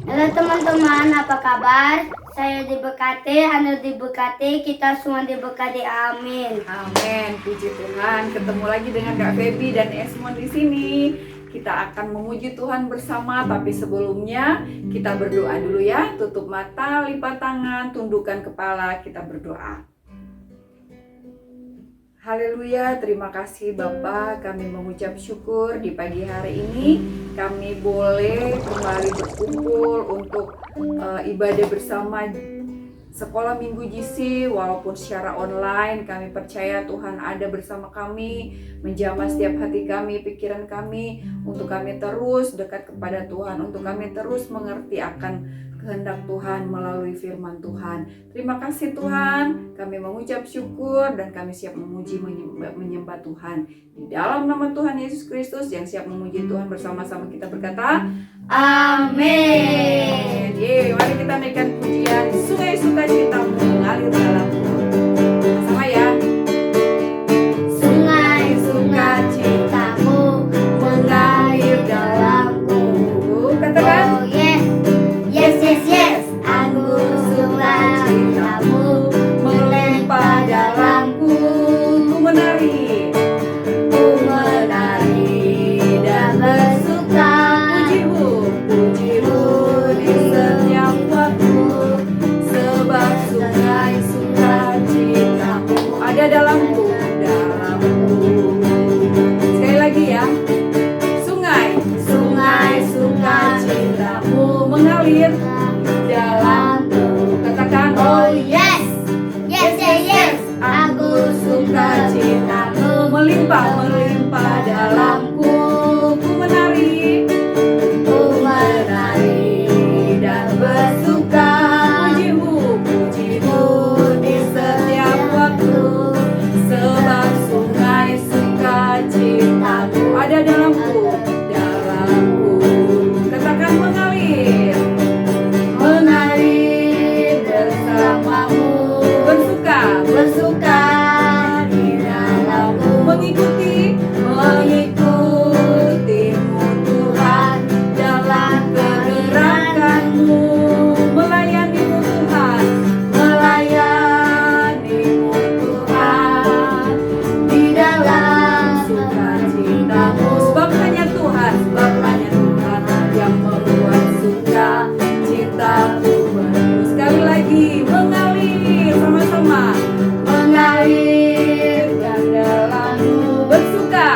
Halo teman-teman, apa kabar? Saya diberkati, Anda diberkati, kita semua diberkati. Amin. Amin, puji Tuhan. Ketemu lagi dengan Kak Feby dan Esmond di sini. Kita akan memuji Tuhan bersama, tapi sebelumnya kita berdoa dulu ya. Tutup mata, lipat tangan, tundukkan kepala, kita berdoa. Haleluya, terima kasih Bapa. Kami mengucap syukur di pagi hari ini kami boleh kembali berkumpul untuk ibadah bersama Sekolah Minggu GC. Walaupun secara online, kami percaya Tuhan ada bersama kami, menjamah setiap hati kami, pikiran kami, untuk kami terus dekat kepada Tuhan, untuk kami terus mengerti akan kehendak Tuhan melalui firman Tuhan. Terima kasih Tuhan, kami mengucap syukur dan kami siap memuji menyembah Tuhan. Di dalam nama Tuhan Yesus Kristus yang siap memuji Tuhan, bersama-sama kita berkata, Amin. Mari kita naikkan pujian Sungai Sukacitamu mengalir dalamku. Sama ya. Sungai sukacitamu mengalir dalamku. Katakan. Oh yes, yes, yes, yes. Anggur sukacitamu melimpah dalamku. Ku menari, Ku menari dan bersuka. pujimu di setiap waktu, sebab sungai sukacitamu ada dalamku. Sekali lagi ya. Sungai sukacitamu mengalir dalamku. Katakan, Oh yes, yes, yes, yes. Anggur sukacitamu melimpah dalamku. Ku menari dan bersuka. Pujimu di setiap waktu, sebab sungai sukacitamu ada dalamku. Katakan mengalir bersamamu, bersuka di dalamku, mengikutimu Tuhan dalam kegerakanmu, melayanimu Tuhan di dalam sukacitamu, sebab hanya Tuhan yang membuat sukacitamu penuh. Sekali lagi, mengalir sama-sama, mengalir dan dalammu bersuka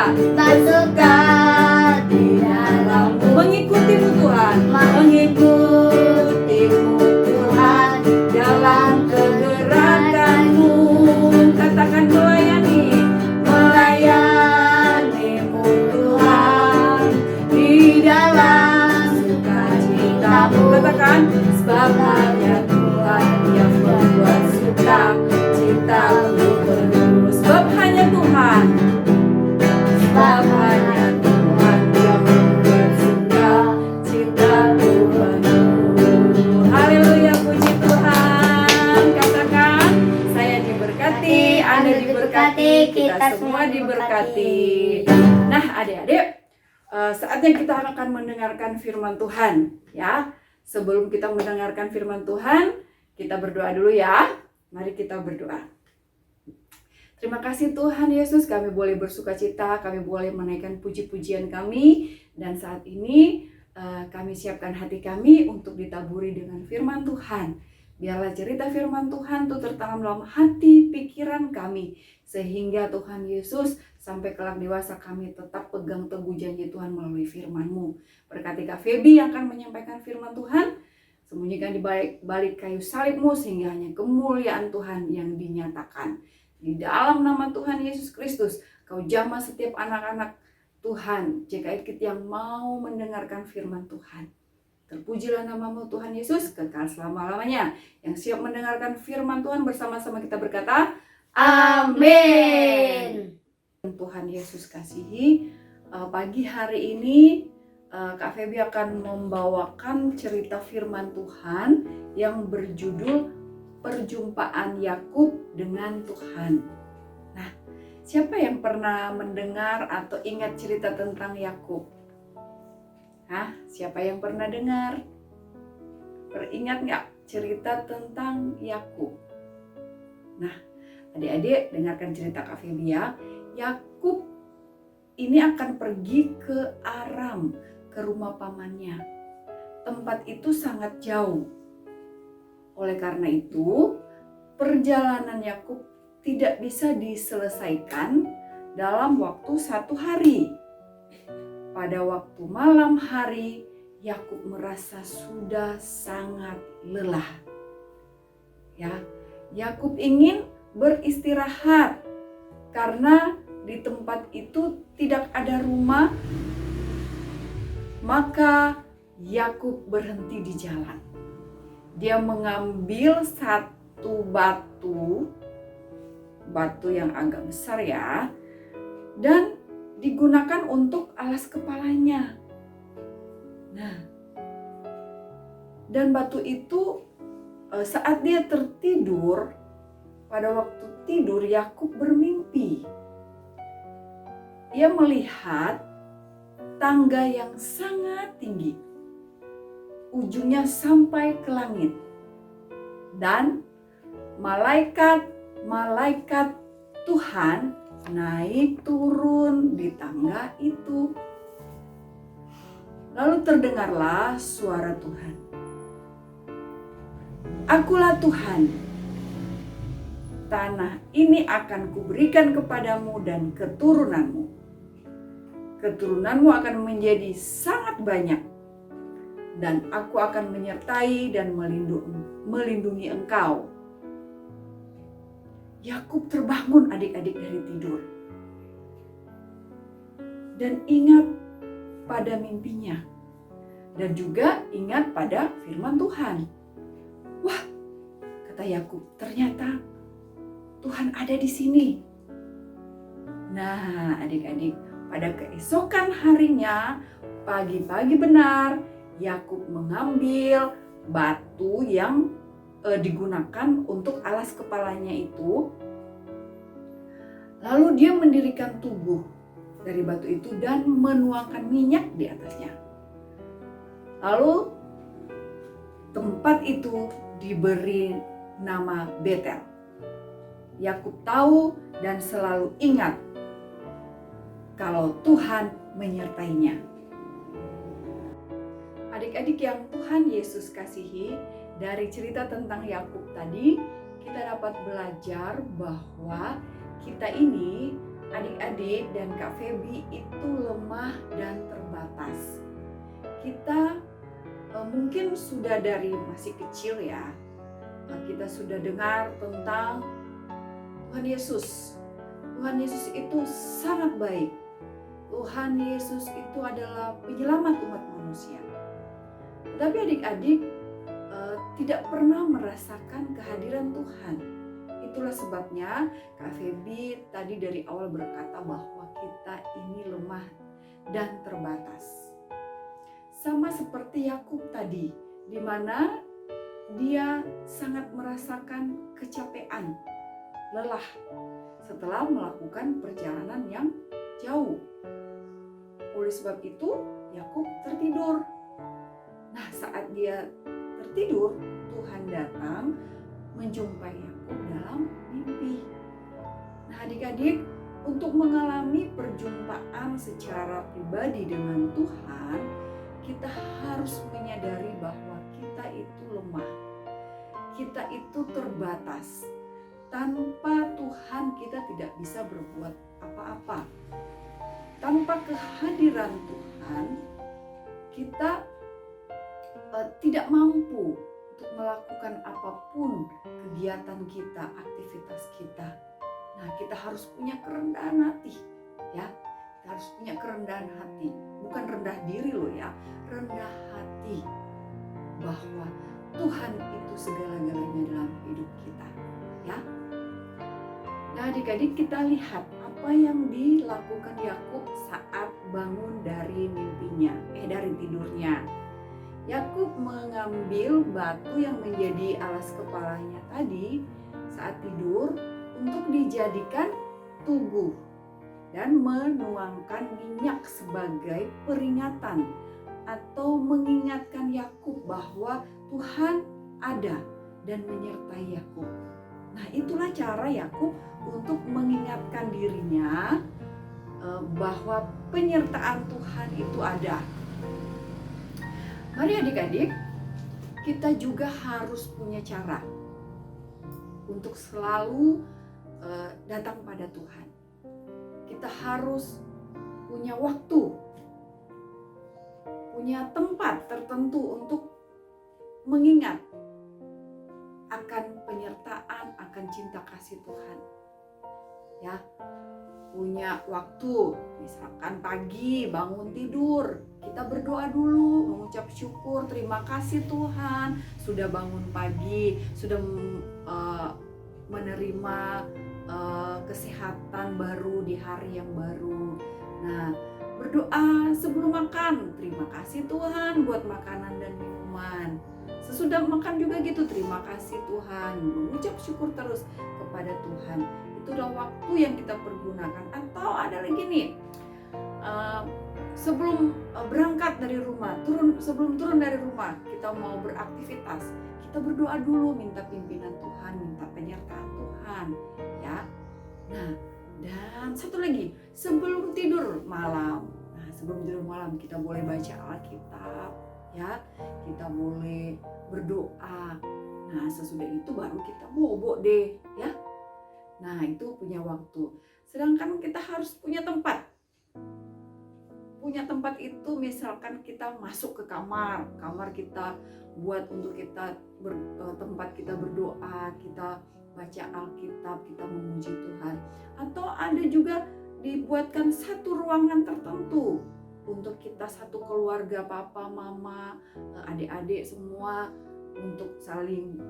di dalamku, mengikutimu Tuhan dalam kegerakanmu. Katakan melayanimu Tuhan di dalam sukacitamu. Katakan, sebab hanya Tuhan yang membuat sukacitamu penuh. Sebab hanya Tuhan yang membuat sukacitamu penuh. Haleluya, puji Tuhan. Katakan, saya diberkati, Anda diberkati, kita semua diberkati. Nah, adik-adik, saatnya kita akan mendengarkan firman Tuhan, ya. Sebelum kita mendengarkan firman Tuhan, kita berdoa dulu ya. Mari kita berdoa. Terima kasih Tuhan Yesus, kami boleh bersukacita, kami boleh menaikkan puji-pujian kami. Dan saat ini kami siapkan hati kami untuk ditaburi dengan firman Tuhan. Biarlah cerita firman Tuhan itu tertanam dalam hati pikiran kami, sehingga Tuhan Yesus sampai kelak dewasa kami tetap pegang teguh janji Tuhan melalui firman-Mu. Berkati Kak Feby yang akan menyampaikan firman Tuhan, sembunyikan di balik kayu salib-Mu sehingga hanya kemuliaan Tuhan yang dinyatakan. Di dalam nama Tuhan Yesus Kristus, Kau jamah setiap anak-anak Tuhan, JKT yang mau mendengarkan firman Tuhan. Terpujilah nama-Mu Tuhan Yesus, kekal selama-lamanya. Yang siap mendengarkan firman Tuhan, bersama-sama kita berkata, Amin. Tuhan Yesus kasihi, pagi hari ini Kak Feby akan membawakan cerita firman Tuhan yang berjudul Perjumpaan Yakub dengan Tuhan. Nah, siapa yang pernah mendengar atau ingat cerita tentang Yakub? Hah? Siapa yang pernah dengar? Beringat nggak cerita tentang Yakub? Nah, adik-adik dengarkan cerita Kak Feby ya. Yakub ini akan pergi ke Aram, ke rumah pamannya. Tempat itu sangat jauh. Oleh karena itu, perjalanan Yakub tidak bisa diselesaikan dalam waktu 1 hari. Pada waktu malam hari, Yakub merasa sudah sangat lelah. Ya, Yakub ingin beristirahat karena di tempat itu tidak ada rumah. Maka Yakub berhenti di jalan. Dia mengambil satu batu yang agak besar ya, dan digunakan untuk alas kepalanya. Nah, dan batu itu saat dia tertidur, pada waktu tidur Yakub bermimpi. Ia melihat tangga yang sangat tinggi, ujungnya sampai ke langit, dan malaikat Tuhan naik turun di tangga itu. Lalu terdengarlah suara Tuhan. Akulah Tuhan, tanah ini akan kuberikan kepadamu dan keturunanmu. Keturunanmu akan menjadi sangat banyak, dan aku akan menyertai dan melindungi engkau. Yakub terbangun adik-adik dari tidur dan ingat pada mimpinya, dan juga ingat pada firman Tuhan. Wah, kata Yakub, ternyata Tuhan ada di sini. Nah, adik-adik, pada keesokan harinya, pagi-pagi benar, Yakub mengambil batu yang digunakan untuk alas kepalanya itu. Lalu dia mendirikan tubuh dari batu itu dan menuangkan minyak di atasnya. Lalu tempat itu diberi nama Betel. Yakub tahu dan selalu ingat kalau Tuhan menyertainya. Adik-adik yang Tuhan Yesus kasihi, dari cerita tentang Yakub tadi, kita dapat belajar bahwa kita ini, adik-adik dan Kak Feby, itu lemah dan terbatas. Kita mungkin sudah dari masih kecil ya, kita sudah dengar tentang Tuhan Yesus. Tuhan Yesus itu sangat baik. Tuhan Yesus itu adalah penyelamat umat manusia. Tetapi adik-adik tidak pernah merasakan kehadiran Tuhan. Itulah sebabnya Kak Feby tadi dari awal berkata bahwa kita ini lemah dan terbatas. Sama seperti Yakub tadi, di mana dia sangat merasakan kecapean, lelah setelah melakukan perjalanan yang jauh. Oleh sebab itu, Yakub tertidur. Nah, saat dia tertidur, Tuhan datang menjumpai Yakub dalam mimpi. Nah, adik-adik, untuk mengalami perjumpaan secara pribadi dengan Tuhan, kita harus menyadari bahwa kita itu lemah. Kita itu terbatas. Tanpa Tuhan kita tidak bisa berbuat apa-apa. Tanpa kehadiran Tuhan, kita tidak mampu untuk melakukan apapun kegiatan kita, aktivitas kita. Nah, kita harus punya kerendahan hati, ya. Kita harus punya kerendahan hati, bukan rendah diri loh ya, rendah hati bahwa Tuhan itu segala-galanya dalam hidup kita, ya. Nah, adik-adik, kita lihat apa yang dilakukan Yakub saat bangun dari mimpinya, dari tidurnya. Yakub mengambil batu yang menjadi alas kepalanya tadi saat tidur untuk dijadikan tubuh dan menuangkan minyak sebagai peringatan atau mengingatkan Yakub bahwa Tuhan ada dan menyertai Yakub. Nah, itulah cara Yakub untuk mengingatkan dirinya bahwa penyertaan Tuhan itu ada. Mari adik-adik, kita juga harus punya cara untuk selalu datang pada Tuhan. Kita harus punya waktu, punya tempat tertentu untuk mengingat akan penyertaan, akan cinta kasih Tuhan. Ya, punya waktu, misalkan pagi bangun tidur, kita berdoa dulu, mengucap syukur, terima kasih Tuhan sudah bangun pagi, sudah menerima kesehatan baru di hari yang baru. Nah, berdoa sebelum makan, terima kasih Tuhan buat makanan dan minuman. Sesudah makan juga gitu, terima kasih Tuhan, mengucap syukur terus kepada Tuhan. Itulah waktu yang kita pergunakan. Atau ada lagi nih, sebelum berangkat dari rumah, sebelum turun dari rumah, kita mau beraktivitas, kita berdoa dulu, minta pimpinan Tuhan, minta penyertaan Tuhan, ya. Nah, dan satu lagi, sebelum tidur malam. Nah, sebelum tidur malam kita boleh baca Alkitab, ya. Kita boleh berdoa. Nah, sesudah itu baru kita bobo deh, ya. Nah, itu punya waktu. Sedangkan kita harus punya tempat. Punya tempat itu misalkan kita masuk ke kamar kita buat untuk kita tempat kita berdoa, kita baca Alkitab, kita memuji Tuhan. Atau ada juga dibuatkan satu ruangan tertentu untuk kita satu keluarga, papa, mama, adik-adik semua untuk saling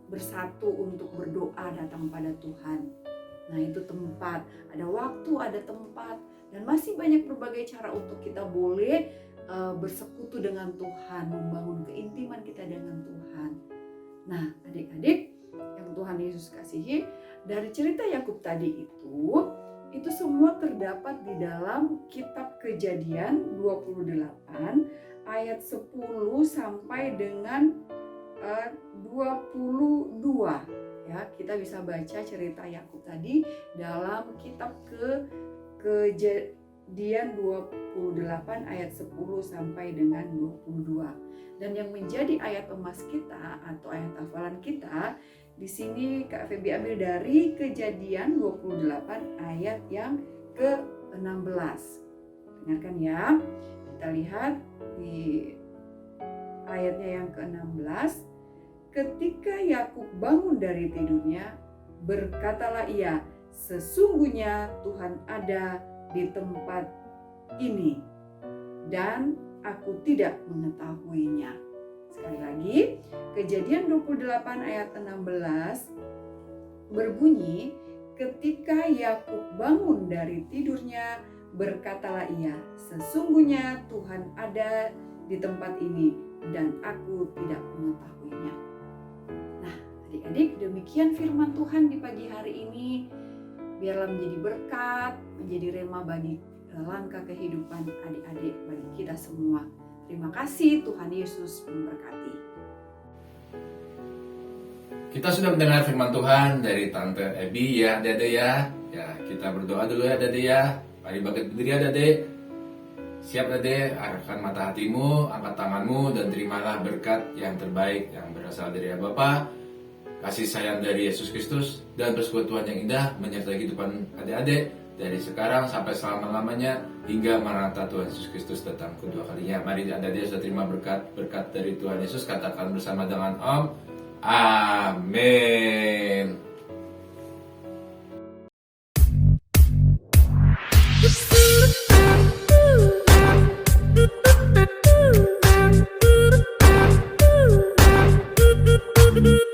bersatu untuk berdoa datang pada Tuhan. Nah, itu tempat, ada waktu, ada tempat, dan masih banyak berbagai cara untuk kita boleh bersekutu dengan Tuhan, membangun keintiman kita dengan Tuhan. Nah, adik-adik yang Tuhan Yesus kasihi, dari cerita Yakub tadi itu semua terdapat di dalam kitab Kejadian 28 ayat 10 sampai dengan 22. Ya, kita bisa baca cerita Yakub tadi dalam kitab Kejadian 28 ayat 10 sampai dengan 22. Dan yang menjadi ayat emas kita atau ayat hafalan kita di sini Kak Feby ambil dari Kejadian 28 ayat yang ke-16. Dengarkan ya. Kita lihat di ayatnya yang ke-16. Ketika Yakub bangun dari tidurnya, berkatalah ia, sesungguhnya Tuhan ada di tempat ini dan aku tidak mengetahuinya. Sekali lagi, Kejadian 28 ayat 16 berbunyi, ketika Yakub bangun dari tidurnya, berkatalah ia, sesungguhnya Tuhan ada di tempat ini dan aku tidak mengetahuinya. Nah, adik-adik, demikian firman Tuhan di pagi hari ini. Biarlah menjadi berkat, menjadi rema bagi langkah kehidupan adik-adik, bagi kita semua. Terima kasih, Tuhan Yesus memberkati. Kita sudah mendengar firman Tuhan dari Tante Ebi ya, Dede ya. Ya, kita berdoa dulu ya, Dede ya. Mari bangkit berdiri ya, Dede. Siap, Dede, arahkan mata hatimu, angkat tanganmu, dan terimalah berkat yang terbaik yang berasal dari Bapa, kasih sayang dari Yesus Kristus, dan persekutuan yang indah menyertai kehidupan adik-adik dari sekarang sampai selama-lamanya hingga Maranatha Tuhan Yesus Kristus datang kedua kalinya. Mari adik-adik sudah terima berkat dari Tuhan Yesus, katakan bersama dengan Om. Amin. Thank you.